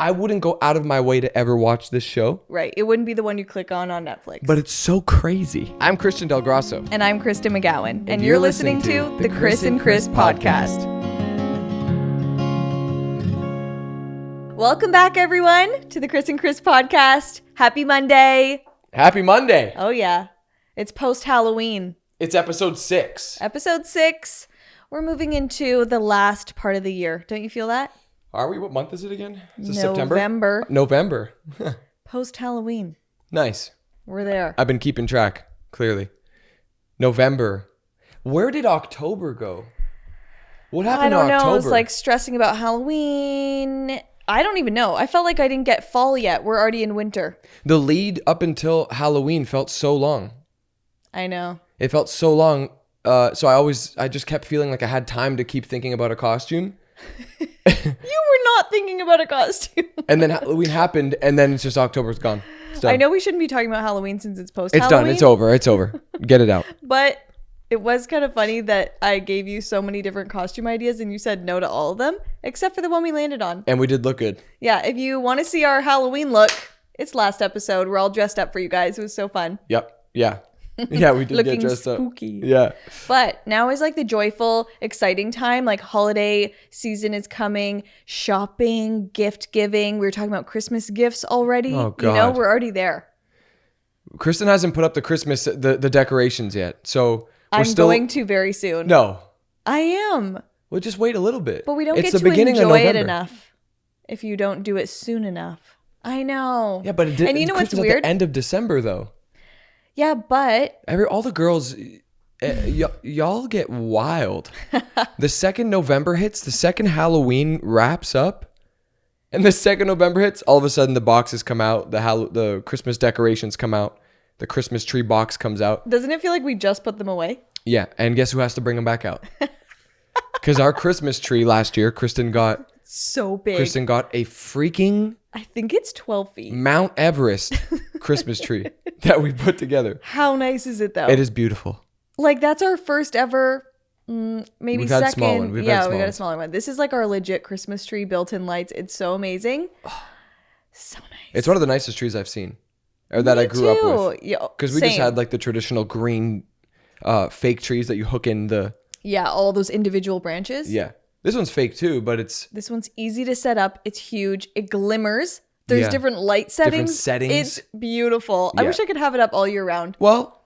I wouldn't go out of my way to ever watch this show. Right. It wouldn't be the one you click on Netflix. But it's so crazy. I'm Christian DelGrosso. And I'm Kristen McGowan. And you're listening to the Kris and Kris podcast. Welcome back, everyone, to the Kris and Kris podcast. Happy Monday. Happy Monday. Oh, yeah. It's post-Halloween. It's episode 6. Episode 6. We're moving into the last part of the year. Don't you feel that? Are we? What month is it again? Is it November. November. Post-Halloween. Nice. We're there. I've been keeping track, clearly. November. Where did October go? What happened in October? I don't know. I was like stressing about Halloween. I don't even know. I felt like I didn't get fall yet. We're already in winter. The lead up until Halloween felt so long. I know. It felt so long. So I just kept feeling like I had time to keep thinking about a costume. You were not thinking about a costume. And then Halloween happened, and then it's just October's gone. I know we shouldn't be talking about Halloween since it's post-Halloween. It's done. It's over. Get it out. But it was kind of funny that I gave you so many different costume ideas and you said no to all of them, except for the one we landed on. And we did look good. Yeah, if you want to see our Halloween look, it's last episode. We're all dressed up for you guys. It was so fun. Yep. Yeah. Yeah, we did get dressed spooky. up. Yeah. But now is like the joyful, exciting time. Like holiday season is coming, shopping, gift giving. We were talking about Christmas gifts already. Oh, God. You know, we're already there. Kristen hasn't put up the Christmas, the decorations yet. So I'm going to very soon. No. I am. We'll just wait a little bit. But we don't get to enjoy it enough if you don't do it soon enough. I know. Yeah, but and you know what's weird? At the end of December, though. Yeah, but all the girls, y'all get wild. The second November hits, the second Halloween wraps up, and the second November hits, all of a sudden the boxes come out, the Christmas decorations come out, the Christmas tree box comes out. Doesn't it feel like we just put them away? Yeah, and guess who has to bring them back out? Because our Christmas tree last year, Kristen got so big. Kristen got a freaking, I think it's 12 feet. Mount Everest Christmas tree that we put together. How nice is it though? It is beautiful. Like that's our first ever, maybe We've second. Had small one. We got a smaller one. This is like our legit Christmas tree, built-in lights. It's so amazing. So nice. It's one of the nicest trees I've seen, or that I grew up with. Yeah, because we just had like the traditional green, fake trees that you hook in the. Yeah, all those individual branches. Yeah. This one's fake too, but this one's easy to set up. It's huge. It glimmers. There's different light settings. It's beautiful. Yeah. I wish I could have it up all year round. Well,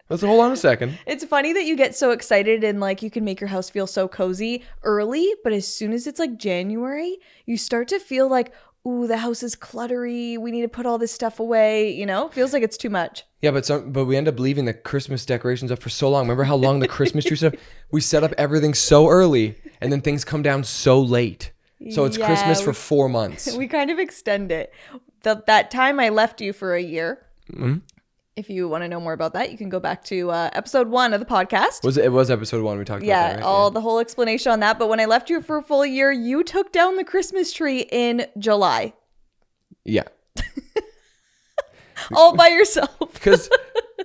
let's hold on a second. It's funny that you get so excited and like you can make your house feel so cozy early, but as soon as it's like January, you start to feel like, ooh, the house is cluttery. We need to put all this stuff away. You know, feels like it's too much. Yeah, but we end up leaving the Christmas decorations up for so long. Remember how long the Christmas tree stuff? We set up everything so early, and then things come down so late. So it's Christmas for 4 months. We kind of extend it. That time I left you for a year. Mm-hmm. If you want to know more about that, you can go back to episode 1 of the podcast. It was episode 1 we talked about that, right? The whole explanation on that. But when I left you for a full year, you took down the Christmas tree in July. Yeah. All by yourself. Because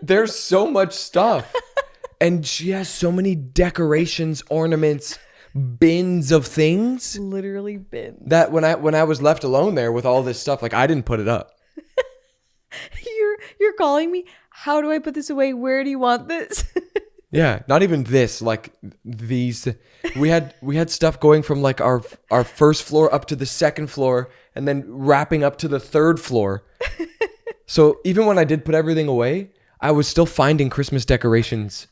there's so much stuff. And she has so many decorations, ornaments, bins of things. Literally bins. That when I was left alone there with all this stuff, like I didn't put it up. You're calling me. How do I put this away? Where do you want this? Yeah, not even this. Like these, we had stuff going from like our first floor up to the second floor, and then wrapping up to the third floor. So even when I did put everything away, I was still finding Christmas decorations,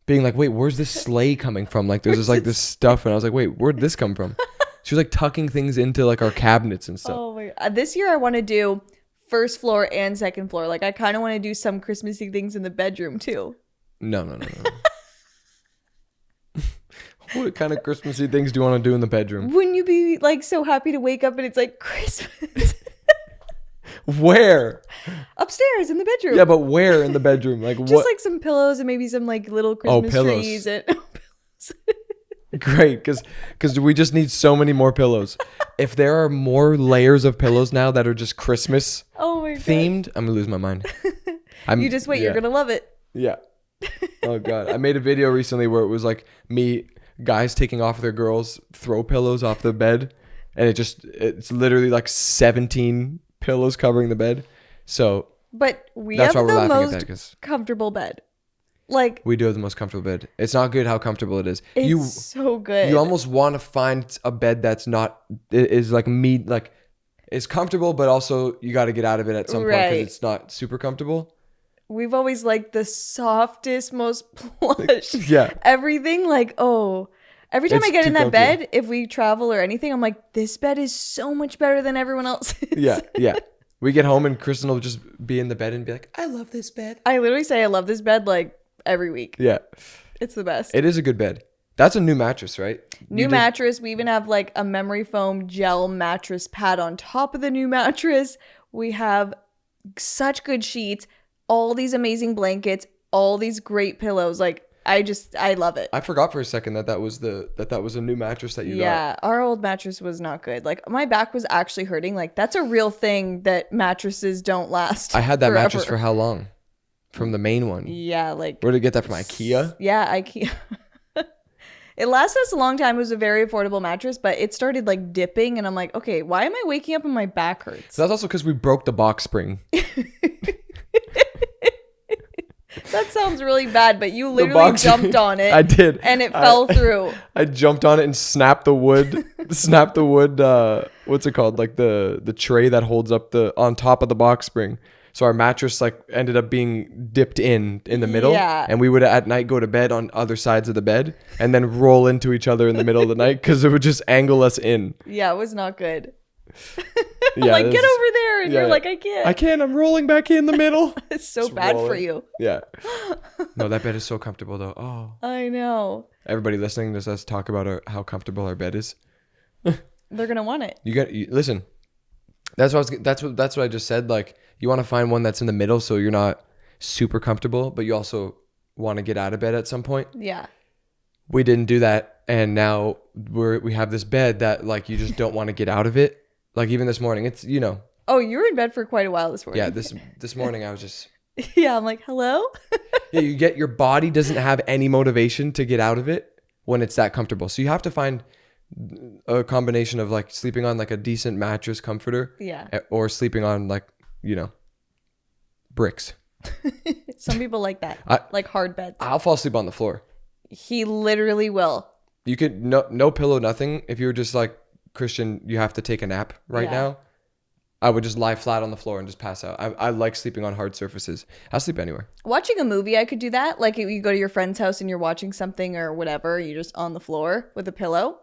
being like, wait, where's this sleigh coming from? Like there's this stuff, and I was like, wait, where'd this come from? She was like tucking things into like our cabinets and stuff. Oh my God. This year I want to do first floor and second floor. Like I kind of want to do some Christmassy things in the bedroom too. No. What kind of Christmassy things do you want to do in the bedroom? Wouldn't you be like so happy to wake up and it's like Christmas? Where? Upstairs in the bedroom. Yeah, but where in the bedroom? Like just like some pillows and maybe some like little Christmas trees and pillows. Great, because we just need so many more pillows. If there are more layers of pillows now that are just Christmas themed, I'm gonna lose my mind. You just wait. You're gonna love it. Yeah. Oh God, I made a video recently where it was like me, guys taking off their girls' throw pillows off the bed. and it's literally like 17 pillows covering the bed. So But we that's have why we're the laughing at that, most 'cause comfortable bed. Like, we do have the most comfortable bed. It's not good how comfortable it is. it's so good. You almost want to find a bed that's not is like is comfortable, but also you got to get out of it at some point Right. because it's not super comfortable. We've always liked the softest, most plush. Yeah. Everything like, oh, every time It's I get too in that comfortable. bed, if we travel or anything, I'm like, this bed is so much better than everyone else's. Yeah, yeah. We get home and Kristen will just be in the bed and be like, I love this bed. I literally say I love this bed like every week. Yeah. It's the best. It is a good bed. That's a new mattress, right? New mattress. We even have like a memory foam gel mattress pad on top of the new mattress. We have such good sheets, all these amazing blankets, all these great pillows. Like, I love it. I forgot for a second that was a new mattress that you got. Yeah, our old mattress was not good. Like, my back was actually hurting. Like, that's a real thing that mattresses don't last. I had that forever. mattress for how long? From the main one. Yeah, like, Where did you get that from? IKEA? yeah, IKEA. It lasted us a long time. It was a very affordable mattress, but it started like dipping, and I'm like, okay, why am I waking up and my back hurts? So that's also because we broke the box spring. That sounds really bad, but you literally jumped on it. I did. And it fell through. I jumped on it and snapped the wood. What's it called? Like the tray that holds up on top of the box spring. So our mattress like ended up being dipped in the middle. Yeah. And we would at night go to bed on other sides of the bed and then roll into each other in the middle of the night because it would just angle us in. Yeah, it was not good. I'm Yeah, like, this get is- over there. And yeah, you're yeah. like, I can't. I can't. I'm rolling back in the middle. It's so Just bad for rolling. you. Yeah. No, that bed is so comfortable though. Oh. I know. Everybody listening, does us talk about how comfortable our bed is. They're going to want it. Listen. That's what I just said. Like, you want to find one that's in the middle, so you're not super comfortable, but you also want to get out of bed at some point. Yeah. We didn't do that, and now we have this bed that like you just don't want to get out of it. Like even this morning, it's Oh, you were in bed for quite a while this morning. yeah. This morning I was just Yeah, I'm like, hello? yeah. Your body doesn't have any motivation to get out of it when it's that comfortable. So you have to find a combination of like sleeping on like a decent mattress comforter, Yeah. or sleeping on like bricks. Some people like that. Like hard beds. I'll fall asleep on the floor. He literally will. You could no pillow, nothing. If you were just like, Christian, you have to take a nap right Yeah. now, I would just lie flat on the floor and just pass out. I like sleeping on hard surfaces. I'll sleep anywhere. Watching a movie, I could do that. Like, you go to your friend's house and you're watching something or whatever, you're just on the floor with a pillow.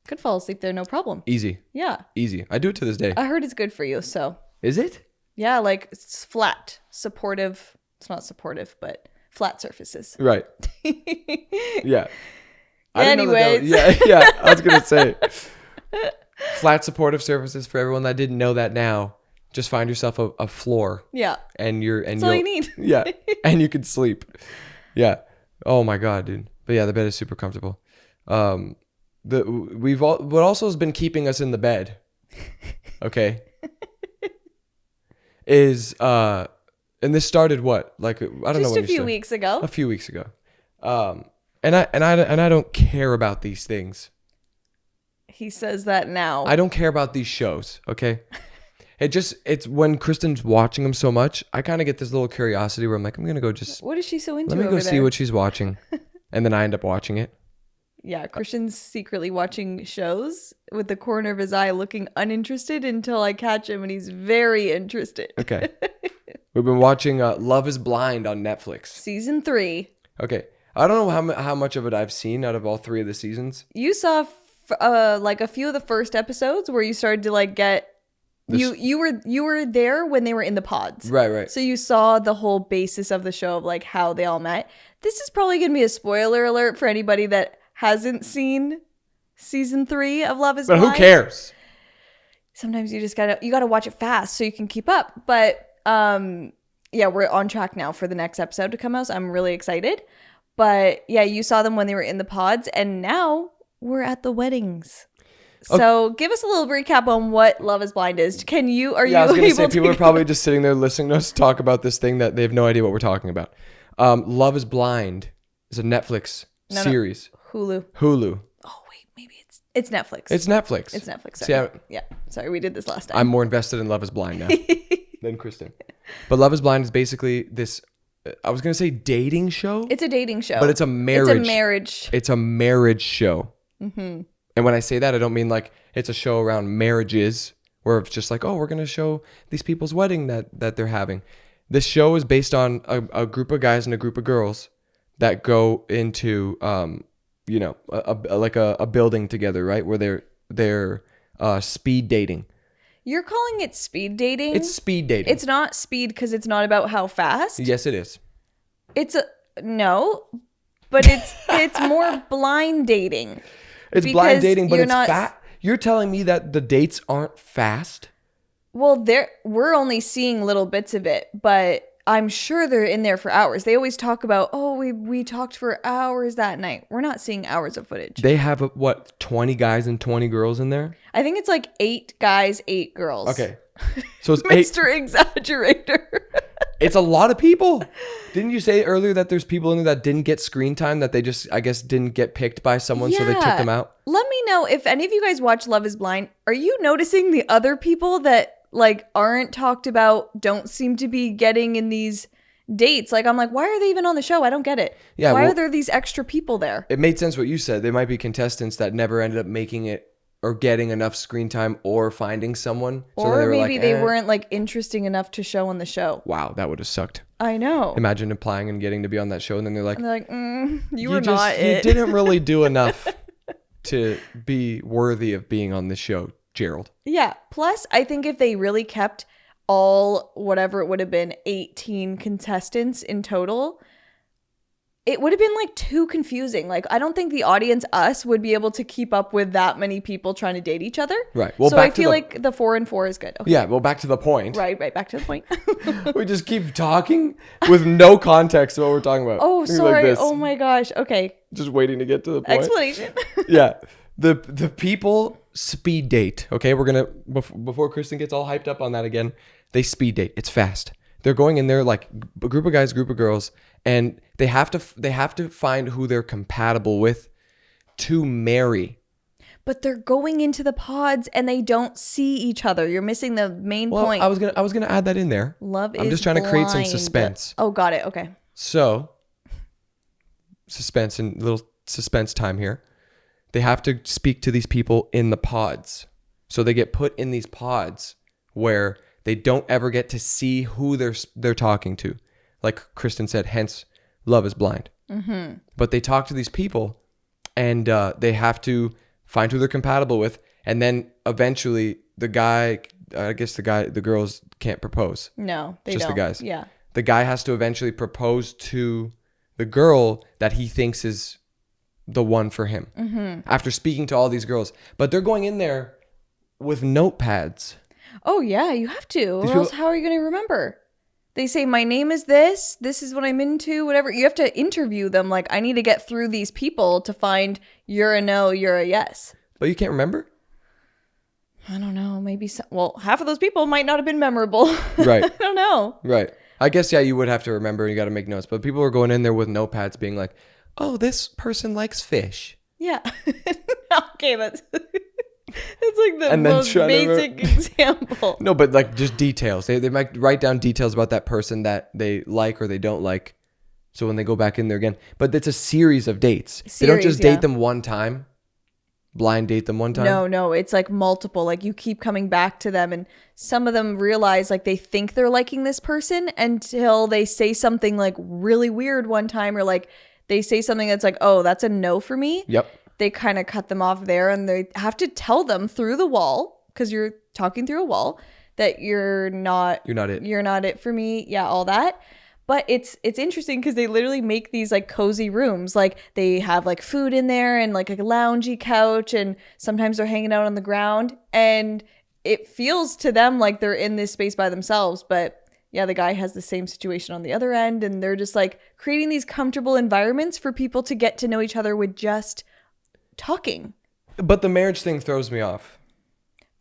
Could fall asleep there, no problem. Easy. Yeah. Easy. I do it to this day. I heard it's good for you, so. Is it? Yeah, like it's flat, supportive. It's not supportive, but flat surfaces. Right. Yeah. Anyways. Yeah. I was gonna say flat supportive surfaces for everyone that didn't know that. Now, just find yourself a floor, Yeah. and That's all you need. Yeah, and you can sleep. Yeah. Oh my god, dude. But yeah, the bed is super comfortable. What also has been keeping us in the bed, okay, is and this started what, like, I don't know, Just when a few weeks ago. a few weeks ago. And I don't care about these things. He says that now. I don't care about these shows, okay? It's when Kristen's watching them so much, I kind of get this little curiosity where I'm like, I'm going to go just, What is she so into let me go over see there? what she's watching. And then I end up watching it. Yeah, Christian's secretly watching shows with the corner of his eye looking uninterested until I catch him and he's very interested. Okay. We've been watching Love is Blind on Netflix. Season 3. Okay. I don't know how much of it I've seen out of all 3 of the seasons. You saw like a few of the first episodes where you started to like get you were there when they were in the pods. Right. So you saw the whole basis of the show of like how they all met. This is probably going to be a spoiler alert for anybody that hasn't seen season 3 of Love is But Blind. who cares? Sometimes you gotta watch it fast so you can keep up. But yeah, we're on track now for the next episode to come out. So I'm really excited. But yeah, you saw them when they were in the pods, and now we're at the weddings. So give us a little recap on what Love is Blind is. Are you I was going to able say, to people are probably just sitting there listening to us talk about this thing that they have no idea what we're talking about. Love is Blind is a Netflix series. Hulu. Hulu. Oh wait, maybe it's It's Netflix. It's Netflix. It's Netflix. See, Sorry. Yeah. Sorry, we did this last time. I'm more invested in Love is Blind now than Kristen. But Love is Blind is basically this, I was going to say dating show. It's a dating show. But it's a marriage. It's a marriage. It's a marriage show. Mm-hmm. And when I say that, I don't mean like it's a show around marriages where it's just like, oh, we're going to show these people's wedding that they're having. This show is based on a group of guys and a group of girls that go into, a building together, right? Where they're speed dating. You're calling it speed dating? It's speed dating. It's not speed because it's not about how fast. Yes, it is. No, but it's more blind dating. It's Because blind dating, but you're it's not- fast. You're telling me that the dates aren't fast? Well, we're only seeing little bits of it, but I'm sure they're in there for hours. They always talk about, oh, we talked for hours that night. We're not seeing hours of footage. They have 20 guys and 20 girls in there? I think it's like 8 guys, 8 girls. Okay. So it's 8. Mr. Exaggerator. It's a lot of people. Didn't you say earlier that there's people in there that didn't get screen time, that they just, I guess, didn't get picked by someone, so they took them out? Let me know if any of you guys watch Love is Blind. Are you noticing the other people that like aren't talked about, don't seem to be getting in these dates? Like, I'm like, why are they even on the show? I don't get it. Yeah, why are there these extra people there? It made sense what you said. They might be contestants that never ended up making it or getting enough screen time or finding someone. Or maybe they weren't like interesting enough to show on the show. Wow, that would have sucked. I know. Imagine applying and getting to be on that show, and then they're like, you were not it. You didn't really do enough to be worthy of being on this show, Gerald. Yeah. Plus, I think if they really kept all, whatever it would have been, 18 contestants in total, it would have been like too confusing. Like, I don't think the audience, us, would be able to keep up with that many people trying to date each other. Right. Well, so I feel like the 4 and 4 is good. Okay. Yeah. Well, back to the point. Right. Back to the point. We just keep talking with no context of what we're talking about. Oh, Like sorry. this. Oh my gosh. Okay. Just waiting to get to the point. Explanation. Yeah. The people speed date. Okay. We're going to, before Kristen gets all hyped up on that again, they speed date. It's fast. They're going in there like a group of guys, group of girls, and they have to find who they're compatible with to marry. But they're going into the pods and they don't see each other. You're missing the main point. I was gonna add that in there. I'm just trying to create some suspense. Oh, got it. Okay. So, suspense and little suspense time here. They have to speak to these people in the pods. So they get put in these pods where they don't ever get to see who they're talking to. Like Kristen said, hence Love is Blind. Mm-hmm. But they talk to these people and they have to find who they're compatible with. And then eventually the girls can't propose. No, they just don't. The guys. Yeah. The guy has to eventually propose to the girl that he thinks is the one for him after speaking to all these girls. But they're going in there with notepads. Oh, yeah, you have to. Or else how are you going to remember? They say, my name is this is what I'm into, whatever. You have to interview them. Like, I need to get through these people to find you're a no, you're a yes. But you can't remember? I don't know. Maybe half of those people might not have been memorable. Right. I don't know. Right. I guess, yeah, you would have to remember. You got to make notes. But people are going in there with notepads being like, oh, this person likes fish. Yeah. Okay, that's... It's like the most basic example. No, but like just details. They might write down details about that person that they like or they don't like. So when they go back in there again. But it's a series of dates. They don't just date them one time. Blind date them one time. No. It's like multiple. Like you keep coming back to them. And some of them realize like they think they're liking this person until they say something like really weird one time. Or like they say something that's like, oh, that's a no for me. Yep. They kind of cut them off there and they have to tell them through the wall, because you're talking through a wall, that you're not it for me. Yeah, all that. But it's interesting because they literally make these like cozy rooms. Like they have like food in there and like a loungy couch, and sometimes they're hanging out on the ground, and it feels to them like they're in this space by themselves. But yeah, the guy has the same situation on the other end, and they're just like creating these comfortable environments for people to get to know each other with just talking. But the marriage thing throws me off.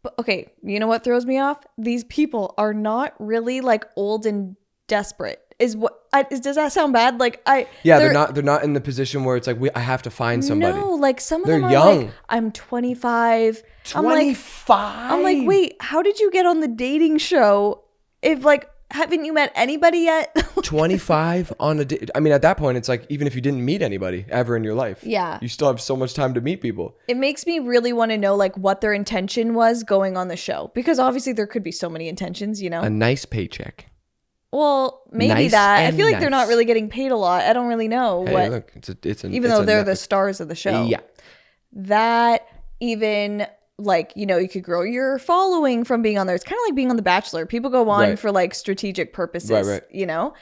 But okay, you know what throws me off? These people are not really like old and desperate. is what does that sound bad? Like they're not in the position where it's like I have to find somebody. No, like some of They're them are young. like, I'm 25. 25. I'm like, wait, how did you get on the dating show? If like, haven't you met anybody yet? 25 on a date. I mean, at that point, it's like, even if you didn't meet anybody ever in your life, yeah, you still have so much time to meet people. It makes me really want to know like what their intention was going on the show, because obviously there could be so many intentions, you know. A nice paycheck. Well, maybe nice that. I feel like nice. they're not really getting paid a lot. I don't really know what. Look, even though they're the stars of the show. Yeah. That even like, you know, you could grow your following from being on there. It's kind of like being on The Bachelor. People go on for like strategic purposes, you know.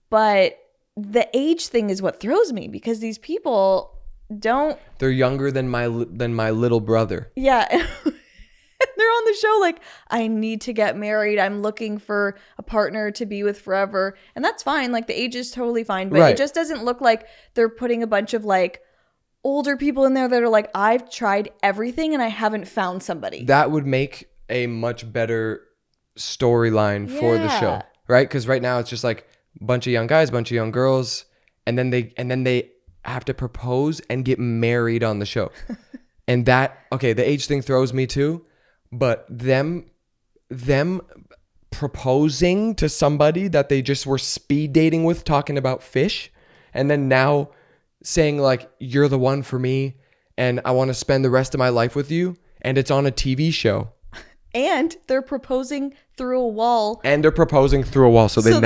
But the age thing is what throws me, because these people don't. They're younger than my little brother. Yeah. They're on the show like, I need to get married. I'm looking for a partner to be with forever. And that's fine. Like the age is totally fine. But it just doesn't look like they're putting a bunch of like older people in there that are like, I've tried everything and I haven't found somebody. That would make a much better storyline for the show, right? Because right now it's just like a bunch of young guys, bunch of young girls, and then they have to propose and get married on the show. And that, okay, the age thing throws me too, but them proposing to somebody that they just were speed dating with, talking about fish, and then now saying like, you're the one for me and I want to spend the rest of my life with you, and it's on a TV show. And they're proposing through a wall. So they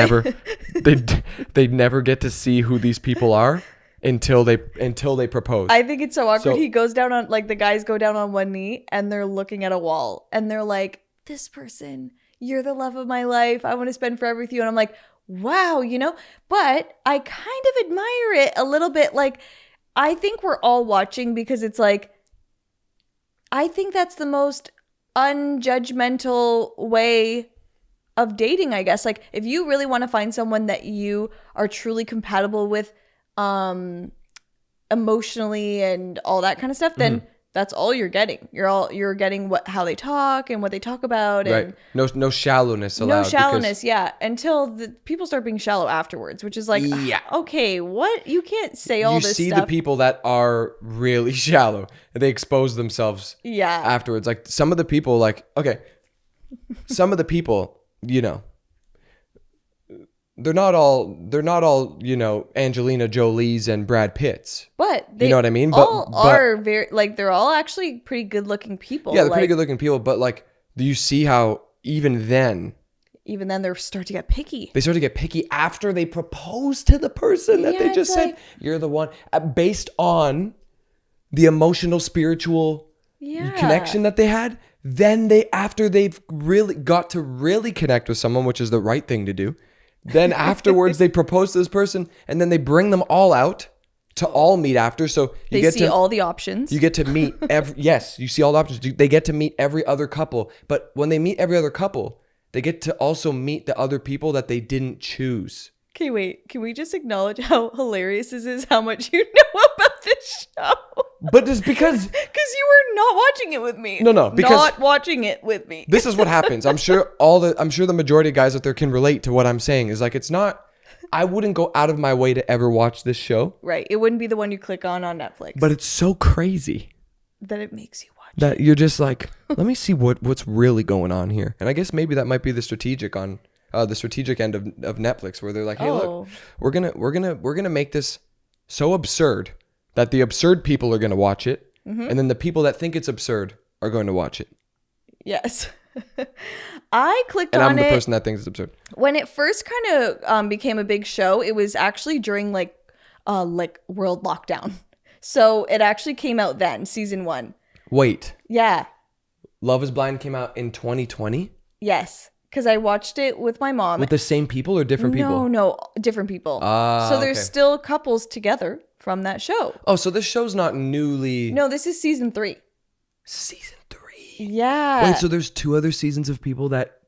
never get to see who these people are until they propose. I think it's so awkward. He goes down on, like, the guys go down on one knee and they're looking at a wall and they're like, this person, you're the love of my life. I want to spend forever with you. And I'm like, wow, you know, but I kind of admire it a little bit. Like, I think we're all watching because it's like, I think that's the most unjudgmental way of dating, I guess. Like, if you really want to find someone that you are truly compatible with, emotionally and all that kind of stuff, then that's all you're getting. You're getting how they talk and what they talk about, and no shallowness allowed. Until the people start being shallow afterwards, which is like, okay, what? You can't say all this stuff. You see the people that are really shallow, they expose themselves afterwards. Like some of the people, like, okay, some of the people, you know, they're not all, you know, Angelina Jolie's and Brad Pitt's. But they, you know what I mean? Are very, like, they're all actually pretty good looking people. Yeah, they're pretty good looking people. But like, do you see how even then they start to get picky. They start to get picky after they propose to the person that they just said, you're the one, based on the emotional, spiritual connection that they had. Then after they've really got to really connect with someone, which is the right thing to do, then afterwards they propose to this person, and then they bring them all out to all meet after. So you get to see all the options. You get to meet you see all the options. They get to meet every other couple. But when they meet every other couple, they get to also meet the other people that they didn't choose. Okay, wait. Can we just acknowledge how hilarious this is, how much you know about this show? But just because you were not watching it with me. No, because not watching it with me. This is what happens. I'm sure the majority of guys out there can relate to what I'm saying. Is like, it's not, I wouldn't go out of my way to ever watch this show. Right. It wouldn't be the one you click on Netflix. But it's so crazy that it makes you watch that you're just like, let me see what's really going on here. And I guess maybe that might be the strategic end of Netflix, where they're like, hey, look, we're gonna make this so absurd that the absurd people are gonna watch it, and then the people that think it's absurd are going to watch it. Yes. I clicked on it. And I'm the person that thinks it's absurd. When it first kind of became a big show, it was actually during like world lockdown. So it actually came out then, season 1. Wait. Yeah. Love is Blind came out in 2020? Yes. Because I watched it with my mom. With the same people or different people? No, different people. So there's still couples together from that show. Oh, so this show's not newly... No, this is season 3. Season 3? Yeah. Wait, so there's 2 other seasons of people that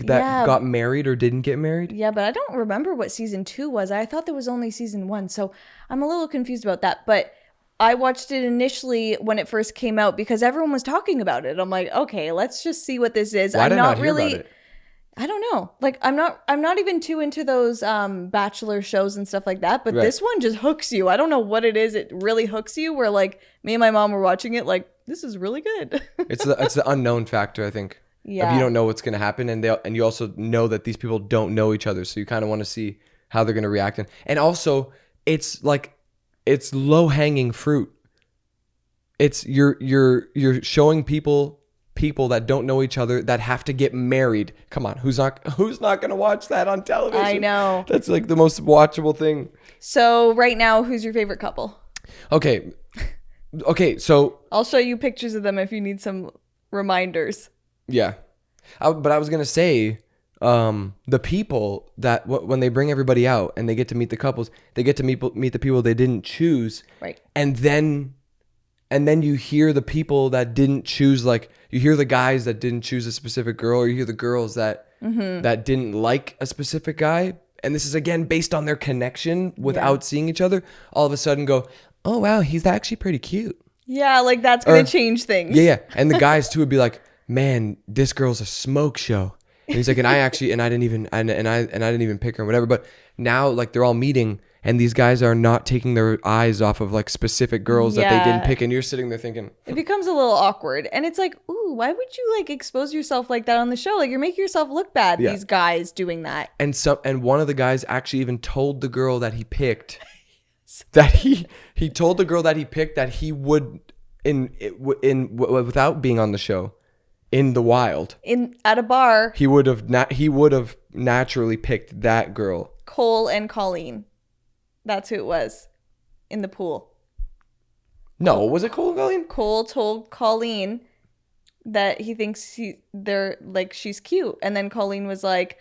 got married or didn't get married? Yeah, but I don't remember what season 2 was. I thought there was only season 1. So I'm a little confused about that. But I watched it initially when it first came out because everyone was talking about it. I'm like, okay, let's just see what this is. Why did I not hear about it? I don't know. Like I'm not even too into those bachelor shows and stuff like that, but this one just hooks you. I don't know what it is. It really hooks you where like me and my mom were watching it like this is really good. It's the unknown factor, I think. Yeah. If you don't know what's going to happen and you also know that these people don't know each other, so you kind of want to see how they're going to react and also it's like it's low-hanging fruit. It's you're showing people that don't know each other that have to get married. Come on, who's not going to watch that on television? I know. That's like the most watchable thing. So right now, who's your favorite couple? Okay, so I'll show you pictures of them if you need some reminders. Yeah, but I was going to say the people that when they bring everybody out and they get to meet the couples, they get to meet the people they didn't choose. Right. And then you hear the people that didn't choose, like you hear the guys that didn't choose a specific girl, or you hear the girls that that didn't like a specific guy. And this is again based on their connection without seeing each other. All of a sudden go, oh wow, he's actually pretty cute. Yeah, like that's gonna change things. Yeah. And the guys too would be like, man, this girl's a smoke show. And he's like, and I didn't even pick her or whatever. But now like they're all meeting and these guys are not taking their eyes off of like specific girls that they didn't pick. And you're sitting there thinking, it becomes a little awkward. And it's like, ooh, why would you like expose yourself like that on the show? Like you're making yourself look bad. Yeah. These guys doing that. And one of the guys actually even told the girl that he picked that he told the girl that he picked that he would without being on the show. In the wild, at a bar, he would have naturally picked that girl. Cole and Colleen, that's who it was, in the pool. No, was it Cole and Colleen? Cole told Colleen that he thinks they're like she's cute, and then Colleen was like,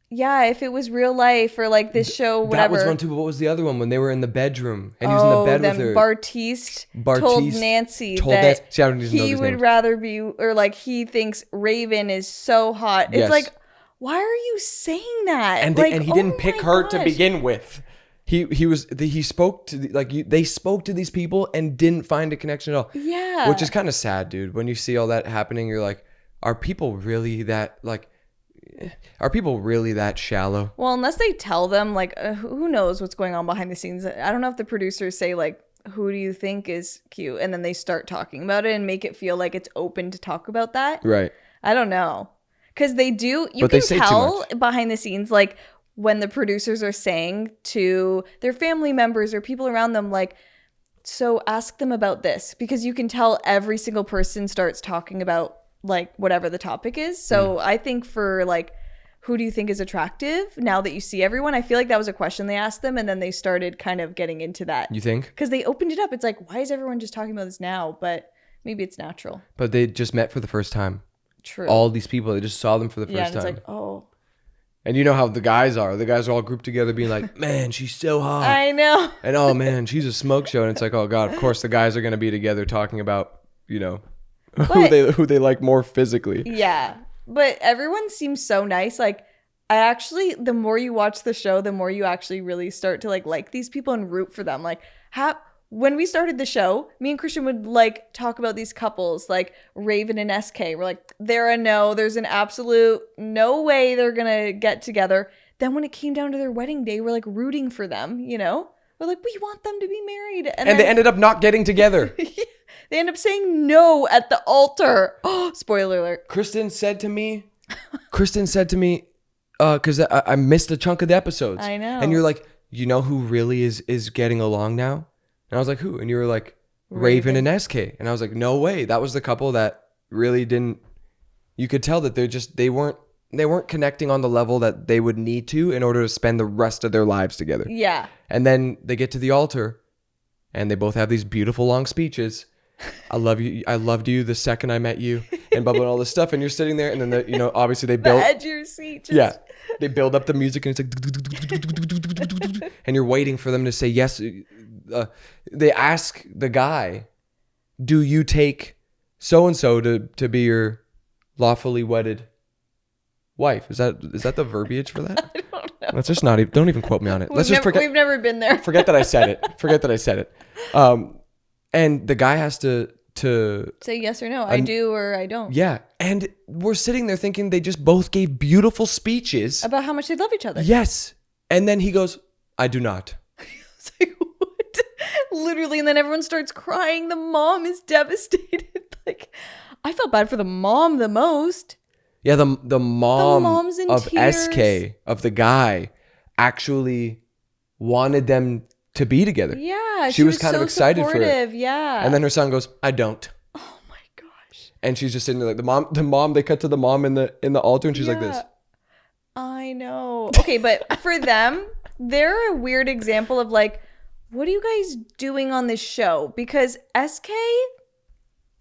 "Yeah, if it was real life or like this show, whatever." That was one too. But what was the other one when they were in the bedroom and he was in the bed with her? Bartiste told Nancy that he would rather be, or like he thinks Raven is so hot. It's like, why are you saying that? And he didn't pick her to begin with. He spoke to they spoke to these people and didn't find a connection at all. Yeah, which is kind of sad, dude. When you see all that happening, you're like, are people really that like? Are people really that shallow? Well, unless they tell them, like, who knows what's going on behind the scenes. I don't know if the producers say, like, who do you think is cute? And then they start talking about it and make it feel like it's open to talk about that. Right. I don't know. Because they do, you can tell behind the scenes, like, when the producers are saying to their family members or people around them, like, so ask them about this. Because you can tell every single person starts talking about like whatever the topic is. So I think for like, who do you think is attractive now that you see everyone? I feel like that was a question they asked them and then they started kind of getting into that. You think? Because they opened it up. It's like, why is everyone just talking about this now? But maybe it's natural. But they just met for the first time. True. All these people, they just saw them for the first time. It's like, oh. And you know how the guys are. The guys are all grouped together being like, man, she's so hot. I know. And oh man, she's a smoke show. And it's like, oh God, of course the guys are going to be together talking about, you know, who they like more physically. Yeah. But everyone seems so nice. Like the more you watch the show, the more you actually really start to like these people and root for them. Like when we started the show, me and Christian would like talk about these couples like Raven and SK. We're like, they're a no. There's an absolute no way they're going to get together. Then when it came down to their wedding day, we're like rooting for them, you know? We're like, we want them to be married. And then, they ended up not getting together. They end up saying no at the altar. Oh, spoiler alert. Kristen said to me, because I missed a chunk of the episodes. I know. And you're like, you know who really is getting along now? And I was like, who? And you were like, Raven and SK. And I was like, no way. That was the couple that really didn't. You could tell that they weren't connecting on the level that they would need to in order to spend the rest of their lives together. Yeah. And then they get to the altar, and they both have these beautiful long speeches. I love you. I loved you the second I met you, and blah, blah, blah, all this stuff. And you're sitting there, and then obviously they build the edge of your seat. They build up the music, and it's like, and you're waiting for them to say yes. They ask the guy, "Do you take so and so to be your lawfully wedded wife?" Is that the verbiage for that? I don't know. Let's just not even. Don't even quote me on it. Let's just forget. We've never been there. Forget that I said it. And the guy has to to say yes or no. I do or I don't. Yeah. And we're sitting there thinking they just both gave beautiful speeches About how much they love each other. Yes. And then he goes, I do not. It's like, what? Literally. And then everyone starts crying. The mom is devastated. Like, I felt bad for the mom the most. Yeah, the mom mom's in of tears. SK, of the guy, actually wanted them to be together. Yeah. She was kind of excited supportive. for it. Yeah. And then her son goes, I don't. Oh my gosh. And she's just sitting there like the mom, they cut to the mom in the altar and she's like this. I know. Okay, but for them, they're a weird example of like, what are you guys doing on this show? Because SK,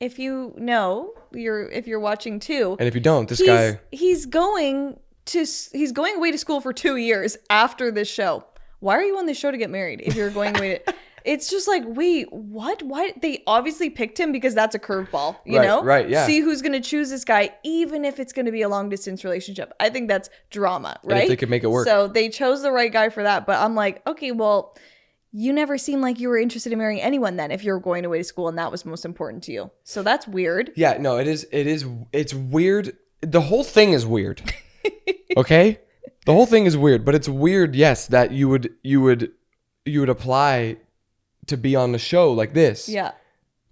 if you know, if you're watching too, And if you don't, this guy, he's going away to school for 2 years after this show. Why are you on this show to get married if you're going away to It's just like, wait, what? Why? They obviously picked him because that's a curveball, you know? Right, yeah. See who's going to choose this guy, even if it's going to be a long distance relationship. I think that's drama, right? And if they could make it work. So they chose the right guy for that. But I'm like, okay, well, you never seemed like you were interested in marrying anyone then if you were going away to school and that was most important to you. So that's weird. Yeah, no, it's weird. The whole thing is weird. Okay? The whole thing is weird, but it's weird, yes, that you would apply to be on the show like this. Yeah.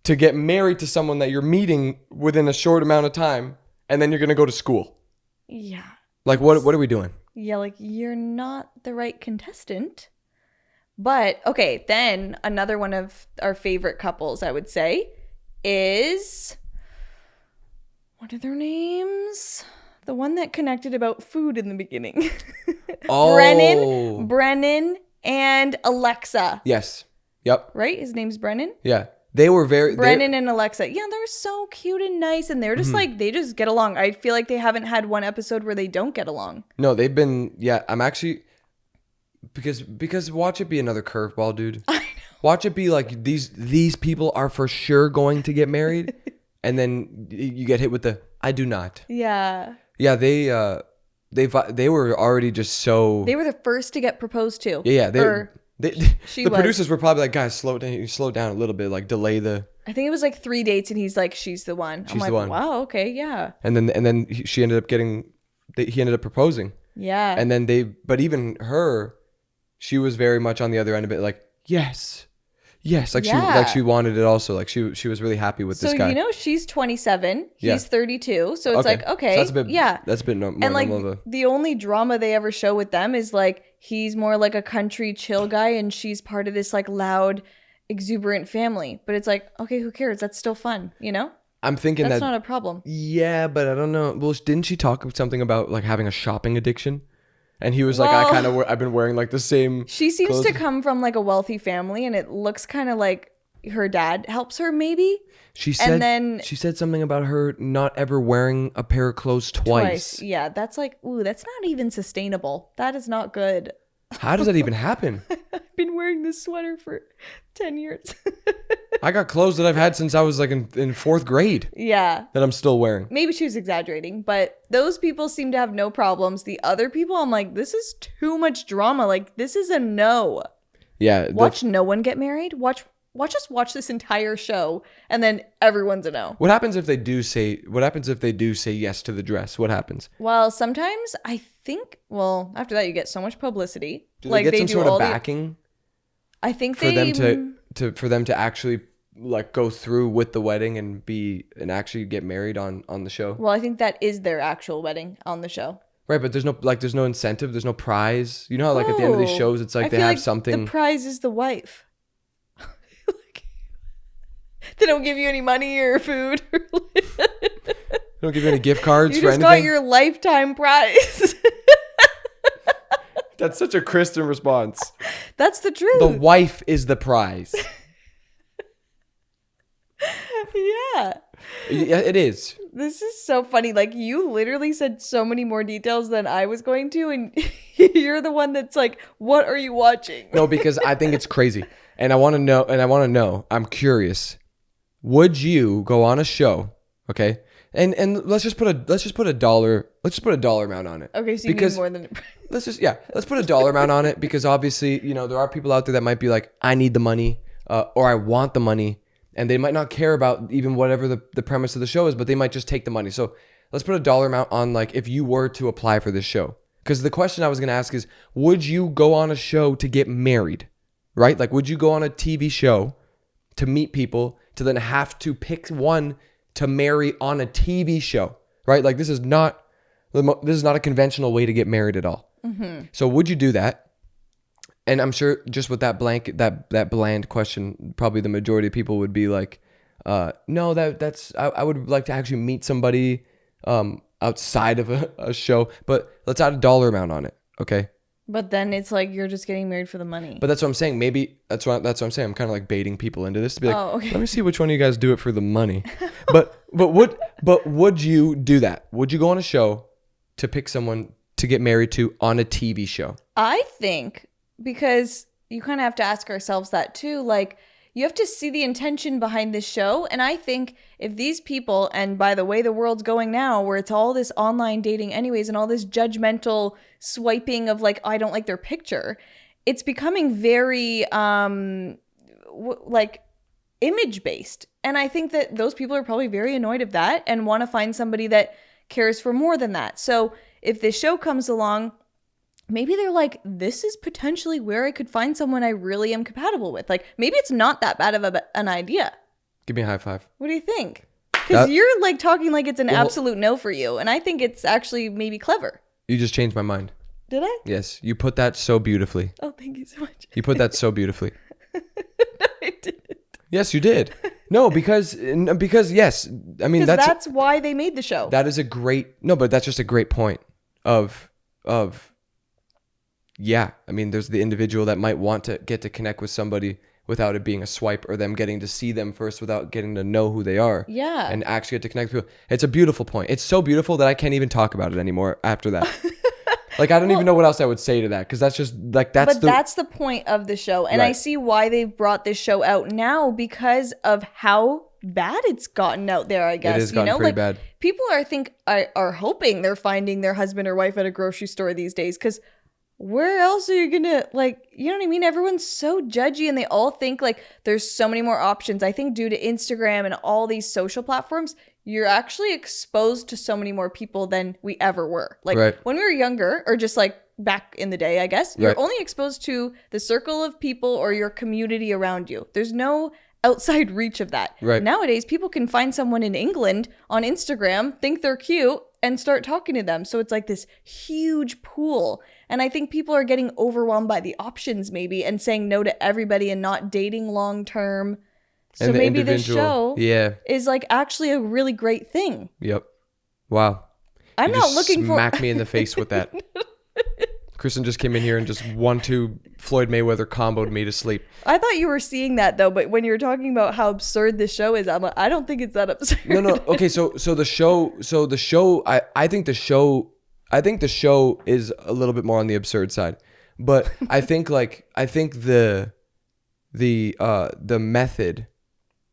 To get married to someone that you're meeting within a short amount of time, and then you're going to go to school. Yeah. Like, what are we doing? Yeah, like, you're not the right contestant. But, okay, then another one of our favorite couples, I would say, is... What are their names? The one that connected about food in the beginning. Oh. Brennan and Alexa. Yes. Yep. Right? His name's Brennan? Yeah. They were Brennan and Alexa. Yeah, they're so cute and nice. And they're just like, they just get along. I feel like they haven't had one episode where they don't get along. No, they've been, yeah, I'm actually, because watch it be another curveball, dude. I know. Watch it be like these people are for sure going to get married. And then you get hit with the, I do not. Yeah. Yeah, they were already just so. They were the first to get proposed to. Yeah, the was. producers were probably like, guys, slow down a little bit, like delay the. I think it was like 3 dates, and he's like, she's the one. I'm like, the one. Wow, okay, yeah. And then she ended up he ended up proposing. Yeah. And then but even her, she was very much on the other end of it, like yes, like she wanted it also, like she was really happy with this guy. So you know, she's 27, he's 32, so it's like, okay, so that's a bit more and like normal. The only drama they ever show with them is like he's more like a country chill guy, and she's part of this like loud, exuberant family. But it's like, okay, who cares? That's still fun, you know? I'm thinking that's not a problem. Yeah, but I don't know. Well, didn't she talk something about like having a shopping addiction? And he was like, I've been wearing like the same. She seems to come from like a wealthy family, and it looks kind of like her dad helps her maybe. She said something about her not ever wearing a pair of clothes twice. Yeah, that's like, ooh, that's not even sustainable. That is not good. How does that even happen? I've been wearing this sweater for 10 years. I got clothes that I've had since I was like in fourth grade. Yeah. That I'm still wearing. Maybe she was exaggerating, but those people seem to have no problems. The other people, I'm like, this is too much drama. Like, this is a no. Yeah. Watch no one get married. Watch us watch this entire show, and then everyone's a no. What happens if they do say yes to the dress? What happens? Well, sometimes I think, after that you get so much publicity. Do they get some sort of backing? I think for them to actually like go through with the wedding and actually get married on the show. Well, I think that is their actual wedding on the show. Right, but there's no incentive, there's no prize. You know how like at the end of these shows it's like they have something. The prize is the wife. They don't give you any money or food. They don't give you any gift cards for anything. You just got your lifetime prize. That's such a Kristen response. That's the truth. The wife is the prize. Yeah. Yeah, it is. This is so funny. Like, you literally said so many more details than I was going to, and you're the one that's like, what are you watching? No, because I think it's crazy. And I want to know, I'm curious. Would you go on a show, okay? And let's just put a dollar amount on it. Okay, so you need more than let's put a dollar amount on it, because obviously, you know, there are people out there that might be like, I need the money, or I want the money. and they might not care about even whatever the premise of the show is, but they might just take the money. So let's put a dollar amount on, like, if you were to apply for this show. Because the question I was going to ask is, would you go on a show to get married, right? Like, would you go on a TV show to meet people to then have to pick one to marry on a TV show, right? Like, this is not a conventional way to get married at all. So would you do that? And I'm sure just with that bland question, probably the majority of people would be like, no, I would like to actually meet somebody outside of a show, but let's add a dollar amount on it. Okay. But then it's like you're just getting married for the money. But that's what I'm saying. Maybe that's what I'm saying. I'm kind of like baiting people into this to be like, okay. Let me see which one of you guys do it for the money. but would you do that? Would you go on a show to pick someone to get married to on a TV show? I think, because you kind of have to ask ourselves that too. Like, you have to see the intention behind this show. And I think if these people, and by the way the world's going now, where it's all this online dating anyways, and all this judgmental swiping of like, I don't like their picture, it's becoming very like image based. And I think that those people are probably very annoyed of that and want to find somebody that cares for more than that. So if this show comes along, maybe they're like, this is potentially where I could find someone I really am compatible with. Like, maybe it's not that bad of an idea. Give me a high five. What do you think? Because you're like talking like it's an absolute no for you. And I think it's actually maybe clever. You just changed my mind. Did I? Yes. You put that so beautifully. Oh, thank you so much. You put that so beautifully. No, I didn't. Yes, you did. No, because yes. I mean, that's why they made the show. That is but that's just a great point of yeah, I mean, there's the individual that might want to get to connect with somebody without it being a swipe, or them getting to see them first without getting to know who they are. Yeah. And actually get to connect with people. It's a beautiful point. It's so beautiful that I can't even talk about it anymore after that. Like, I don't even know what else I would say to that, because that's just like, that's the point of the show. And right. I see why they've brought this show out now, because of how bad it's gotten out there, I guess. It has gotten pretty bad. People are hoping they're finding their husband or wife at a grocery store these days, because where else are you gonna, like, you know what I mean? Everyone's so judgy, and they all think like there's so many more options. I think due to Instagram and all these social platforms, you're actually exposed to so many more people than we ever were. Like, right. When we were younger, or just like back in the day, I guess, you're only exposed to the circle of people or your community around you. There's no outside reach of that. Right. Nowadays, people can find someone in England on Instagram, think they're cute, and start talking to them. So it's like this huge pool. And I think people are getting overwhelmed by the options maybe, and saying no to everybody and not dating long term. So maybe this show is like actually a really great thing. Yep. Wow. I'm not looking for... Smack me in the face with that. Kristen just came in here and just 1-2 Floyd Mayweather comboed me to sleep. I thought you were seeing that though, but when you were talking about how absurd this show is, I'm like, I don't think it's that absurd. No. Okay, so the show, I think the show is a little bit more on the absurd side, but I think the method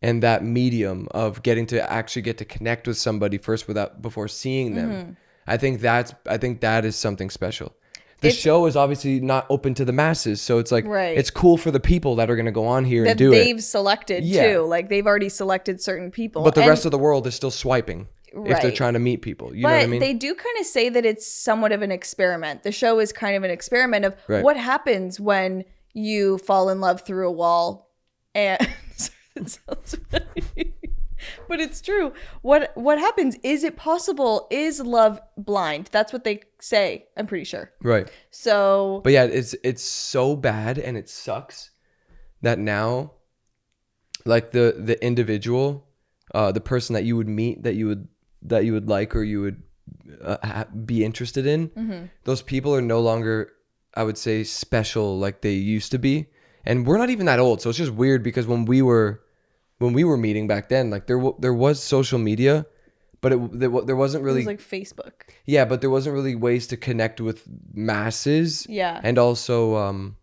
and that medium of getting to actually get to connect with somebody first before seeing them, mm-hmm. I think that is something special. The show is obviously not open to the masses, so it's like, it's cool for the people that are going to go on here and do it. That they've selected too. Like, they've already selected certain people. But the rest of the world is still swiping if they're trying to meet people. You know what I mean? But they do kind of say that it's somewhat of an experiment. The show is kind of an experiment of what happens when you fall in love through a wall. And it sounds funny. But it's true. What happens? Is it possible? Is love blind? That's what they say. I'm pretty sure. Right. So. But yeah, it's so bad, and it sucks that now, like the individual, the person that you would meet, that you would like, or you would be interested in, mm-hmm. those people are no longer, I would say, special like they used to be. And we're not even that old, so it's just weird, because when we were meeting back then, like there was social media, but there wasn't really... It was like Facebook. Yeah, but there wasn't really ways to connect with masses. Yeah. And also,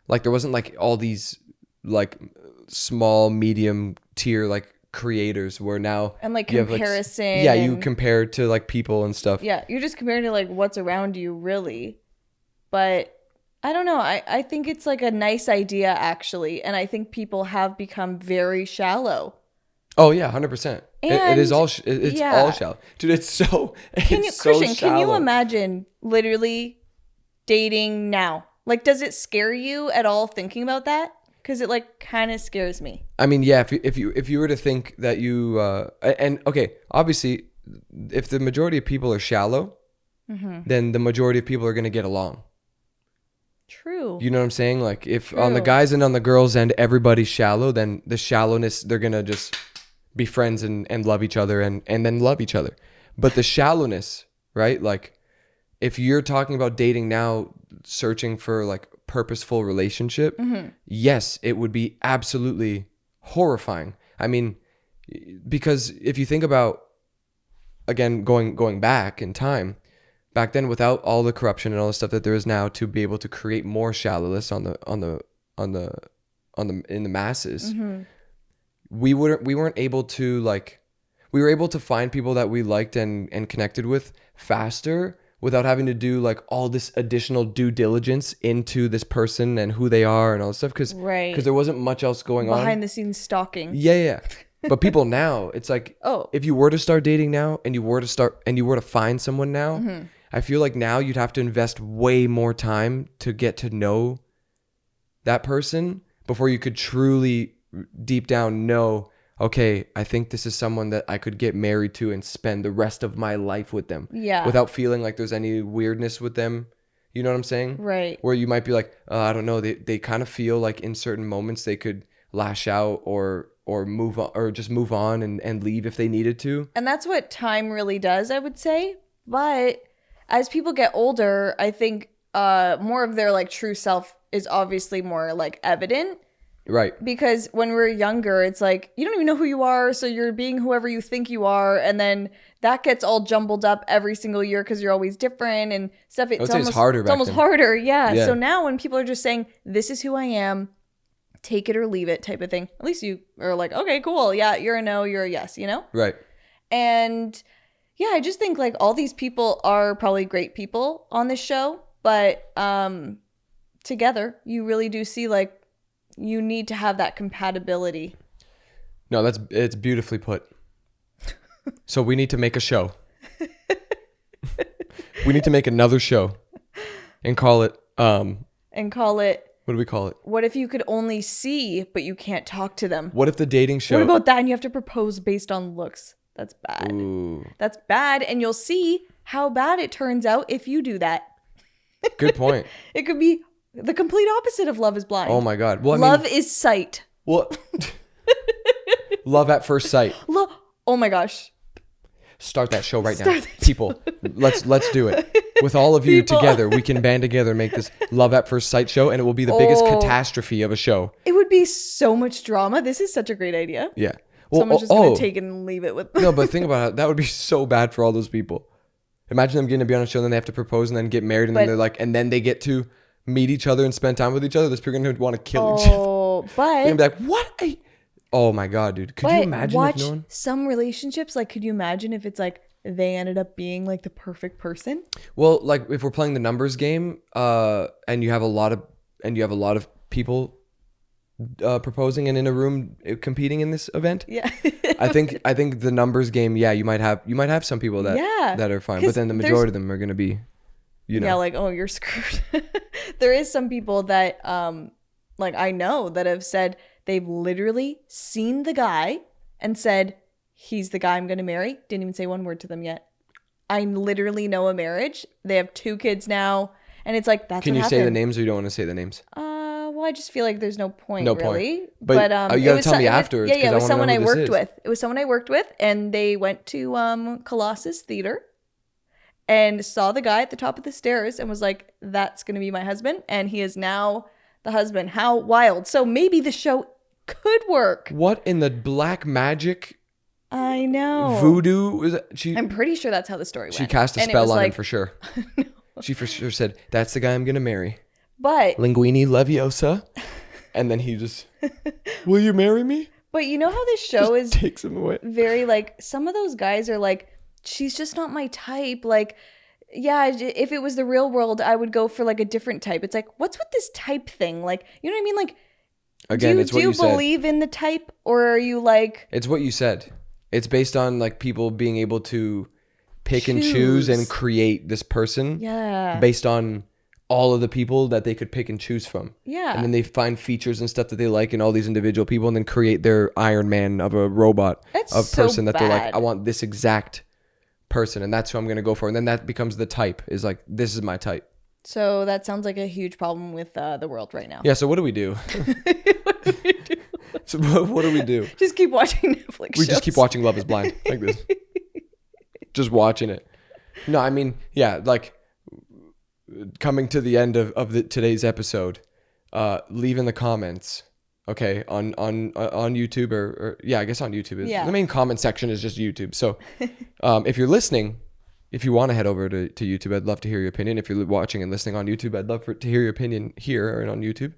like there wasn't like all these like small, medium tier like creators where now... And like comparison. You compare to like people and stuff. Yeah, you're just comparing to like what's around you really. But I don't know. I think it's like a nice idea actually, and I think people have become very shallow. Oh yeah, 100%. It is And all it's all yeah, shallow, dude. It's so can you, it's so Christian? Can you shallow. imagine literally dating now? Like, does it scare you at all thinking about that? Because it like kind of scares me. I mean, yeah. If you were to think that you and okay, obviously, if the majority of people are shallow, then the majority of people are gonna get along. True. You know what I'm saying? Like if on the True. guys and on the girls end everybody's shallow, then the shallowness they're gonna just be friends and love each other and then love each other. But the shallowness, right? Like if you're talking about dating now, searching for like purposeful relationship, yes, it would be absolutely horrifying. I mean, because if you think about again going back in time, back then without all the corruption and all the stuff that there is now to be able to create more shallowness on the in the masses, we weren't able to like we were able to find people that we liked and connected with faster without having to do like all this additional due diligence into this person and who they are and all this stuff because Right. there wasn't much else going on Behind the scenes stalking. yeah. But people now, it's like, Oh. if you were to start dating now and you were to find someone now, I feel like now you'd have to invest way more time to get to know that person before you could truly deep down know, okay, I think this is someone that I could get married to and spend the rest of my life with them. Yeah. Without feeling like there's any weirdness with them. You know what I'm saying? Right. Where you might be like, I don't know, they kind of feel like in certain moments they could lash out or move on or just move on and leave if they needed to. And that's what time really does, I would say. But as people get older, I think more of their like true self is obviously more like evident. Right. Because when we're younger, it's like you don't even know who you are, so you're being whoever you think you are, and then that gets all jumbled up every single year because you're always different and stuff. I would say it's harder It's back almost then. harder, yeah. Yeah. So now when people are just saying, "This is who I am," take it or leave it type of thing. At least you are like, okay, cool. Yeah, you're a no, you're a yes, you know? Right. And yeah, I just think like all these people are probably great people on this show, but together you really do see like you need to have that compatibility. No, it's beautifully put. So we need to make a show. We need to make another show and call it what do we call it? What if you could only see but you can't talk to them? What if the dating show? What about that and you have to propose based on looks? That's bad. Ooh, That's bad, and you'll see how bad it turns out if you do that. good point. It could be the complete opposite of Love is Blind. Oh my God. Well, I Love mean, is sight. what? Love at first sight. Oh my gosh. Start that show right now, Start that people. Let's do it with all of you People. together. We can band together and make this Love at First Sight show, and it will be the biggest Oh. catastrophe of a show. It would be so much drama. This is such a great idea. Yeah. Well, Someone's just going to take it and leave it with no, but think about it. That would be so bad for all those people. Imagine them getting to be on a show, and then they have to propose, and then get married, and But- then they're like, and then they get to meet each other and spend time with each other. Those people are going to want to kill each other. Oh, They're but going to be like, what? Oh my God, dude. Could you imagine watch if no one? some relationships, like could you imagine if it's like they ended up being like the perfect person? Well, like if we're playing the numbers game, and you have a lot of people proposing and in a room competing in this event. Yeah. I think the numbers game, yeah, you might have some people that Yeah, that are fine, 'cause but then the there's- majority of them are going to be, you know. Yeah, like, oh, you're screwed. There is some people that like I know that have said they've literally seen the guy and said, he's the guy I'm going to marry. Didn't even say one word to them yet. I literally know a marriage. They have 2 kids now. And it's like, that's Can what you say the happened. names or you don't want to say the names? Well, I just feel like there's no point, No point. really. But, you it gotta was tell me it was- afterwards, Yeah, 'cause it I was wanna someone know I who this worked is. with. It was someone I worked with, and they went to Colossus Theater and saw the guy at the top of the stairs and was like, that's going to be my husband. And he is now the husband. How wild. So maybe the show could work. What in the black magic I know. voodoo is it? I'm pretty sure that's how the story went. She cast a And it spell was on him like- for sure. She for sure said, "That's the guy I'm gonna marry, But Linguini Leviosa," and then he just, "Will you marry me?" you know how this show is Takes him away. very like, some of those guys are like, she's just not my type. Like, Yeah, if it was the real world, I would go for like a different type. It's like, what's with this type thing? Like, you know what I mean? Like, Again, it's what you said. believe in the type, or are you like... It's what you said. It's based on like people being able to pick and choose and create this person. Yeah. Based on all of the people that they could pick and choose from. Yeah. And then they find features and stuff that they like in all these individual people and then create their Iron Man of a robot. That's a person so that they're like, bad. I want this exact person and that's who I'm going to go for. And then that becomes the type, is like, this is my type. So that sounds like a huge problem with the world right now. Yeah, so what do we do? What do we do? So what do we do? Just keep watching Netflix shows. We just keep watching Love is Blind like this. Just watching it. No, I mean, yeah, like coming to the end of today's episode, leave in the comments, okay, on YouTube or yeah, I guess on YouTube. Yeah. The main comment section is just YouTube. So if you're listening, if you want to head over to YouTube, I'd love to hear your opinion. If you're watching and listening on YouTube, I'd love to hear your opinion here or on YouTube.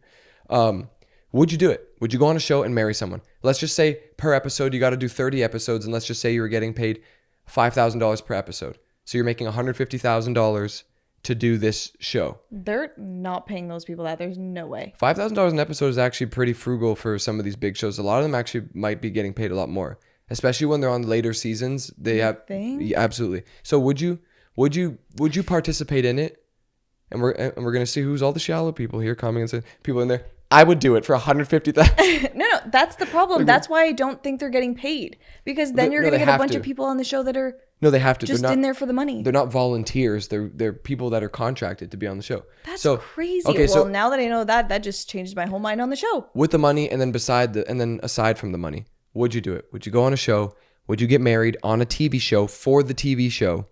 Would you do it? Would you go on a show and marry someone? Let's just say per episode, you got to do 30 episodes. And let's just say you were getting paid $5,000 per episode. So you're making $150,000 to do this show. They're not paying those people that. There's no way. $5,000 an episode is actually pretty frugal for some of these big shows. A lot of them actually might be getting paid a lot more, especially when they're on later seasons. They have yeah, absolutely. So would you participate in it? And we're gonna see who's all the shallow people here coming and saying people in there. I would do it for $150,000. No, that's the problem. That's why I don't think they're getting paid, because then you're gonna get a bunch of people on the show that are no, they have to. Just in there for the money. They're not volunteers. They're people that are contracted to be on the show. That's crazy. Okay, well, now that I know that just changed my whole mind on the show. With the money, and then aside from the money, would you do it? Would you go on a show? Would you get married on a TV show for the TV show,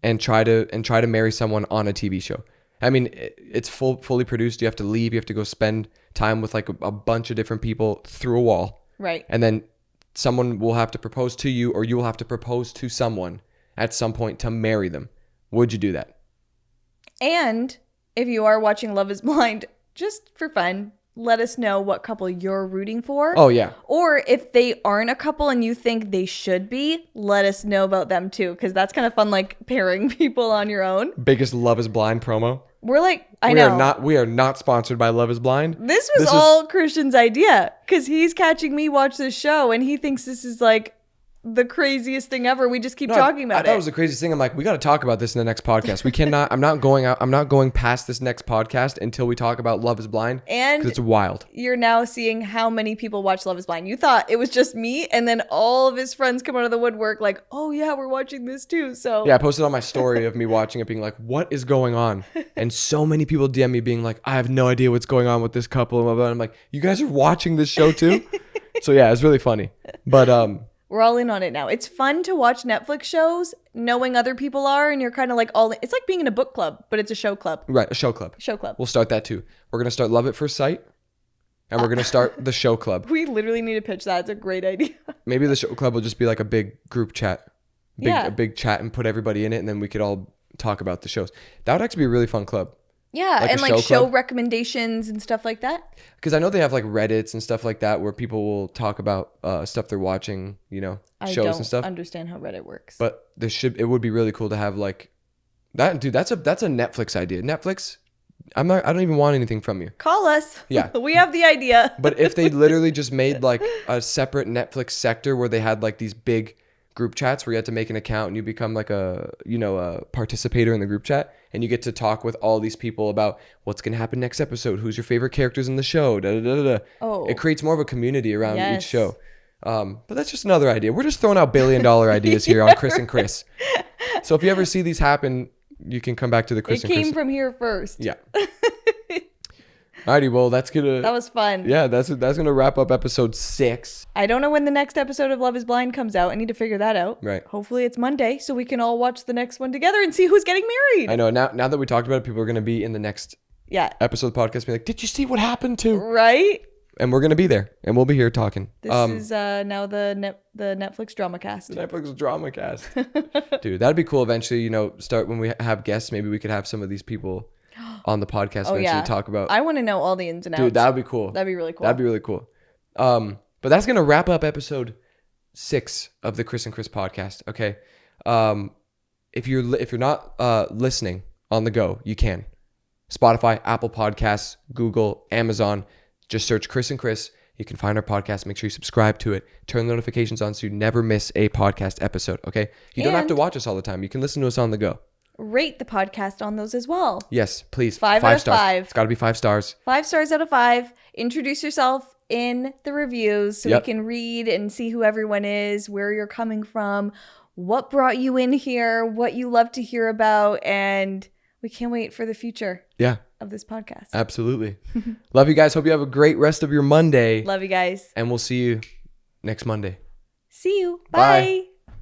and try to marry someone on a TV show? I mean, it's fully produced. You have to leave. You have to go spend time with like a bunch of different people through a wall. Right. And then someone will have to propose to you, or you will have to propose to someone at some point to marry them. Would you do that? And if you are watching Love is Blind, just for fun, let us know what couple you're rooting for. Oh, yeah. Or if they aren't a couple and you think they should be, let us know about them too, because that's kind of fun, like pairing people on your own. Biggest Love is Blind promo. We're like, I know. We are not sponsored by Love is Blind. This was all Christian's idea, because he's catching me watch this show and he thinks this is like the craziest thing ever. We just keep talking about it. I thought it was the craziest thing. I'm like, we got to talk about this in the next podcast. We cannot. I'm not going past this next podcast until we talk about Love is Blind. And it's wild. You're now seeing how many people watch Love is Blind. You thought it was just me, and then all of his friends come out of the woodwork like, oh yeah, we're watching this too. So yeah, I posted on my story of me watching it, being like, what is going on? And so many people DM me being like, I have no idea what's going on with this couple. And I'm like, you guys are watching this show too? So yeah, it's really funny. But we're all in on it now. It's fun to watch Netflix shows knowing other people are, and you're kind of like all in. It's like being in a book club, but it's a show club. Right, a show club. Show club. We'll start that too. We're going to start Love at First Sight, and we're going to start the show club. We literally need to pitch that. It's a great idea. Maybe the show club will just be like a big group chat. A big chat, and put everybody in it, and then we could all talk about the shows. That would actually be a really fun club. Yeah, like and like show recommendations and stuff like that. Because I know they have like Reddits and stuff like that where people will talk about stuff they're watching, shows and stuff. I don't understand how Reddit works. But it would be really cool to have like that, dude. That's a Netflix idea. Netflix, I don't even want anything from you. Call us. Yeah, we have the idea. But if they literally just made like a separate Netflix sector where they had like these big group chats where you had to make an account and you become like a participator in the group chat, and you get to talk with all these people about what's going to happen next episode, who's your favorite characters in the show, Oh, it creates more of a community around each show. But that's just another idea. We're just throwing out billion-dollar ideas here on Kris and Kris. So if you ever see these happen, you can come back to the Kris and Kris. It came from here first. Yeah. Alrighty, well, that was fun. Yeah, that's gonna wrap up episode 6. I don't know when the next episode of Love is Blind comes out. I need to figure that out. Right. Hopefully it's Monday, so we can all watch the next one together and see who's getting married. I know. Now that we talked about it, people are gonna be in the next episode of the podcast, be like, "Did you see what happened to?" Right. And we're gonna be there, and we'll be here talking. This is now the Netflix drama cast. The Netflix drama cast. Dude, that'd be cool. Eventually, start when we have guests. Maybe we could have some of these people on the podcast eventually talk about. I want to know all the ins and outs. Dude, that'd be cool. That'd be really cool. That'd be really cool. But that's gonna wrap up episode 6 of the Kris and Kris podcast. Okay. if you're not listening on the go, you can. Spotify, Apple Podcasts, Google, Amazon. Just search Kris and Kris. You can find our podcast. Make sure you subscribe to it. Turn the notifications on so you never miss a podcast episode, okay? You don't have to watch us all the time. You can listen to us on the go. Rate the podcast on those as well. Yes, please. 5 out of stars. 5. It's got to be 5 stars. 5 stars out of 5. Introduce yourself in the reviews so we can read and see who everyone is, where you're coming from, what brought you in here, what you love to hear about, and we can't wait for the future of this podcast. Absolutely. Love you guys. Hope you have a great rest of your Monday. Love you guys. And we'll see you next Monday. See you. Bye. Bye.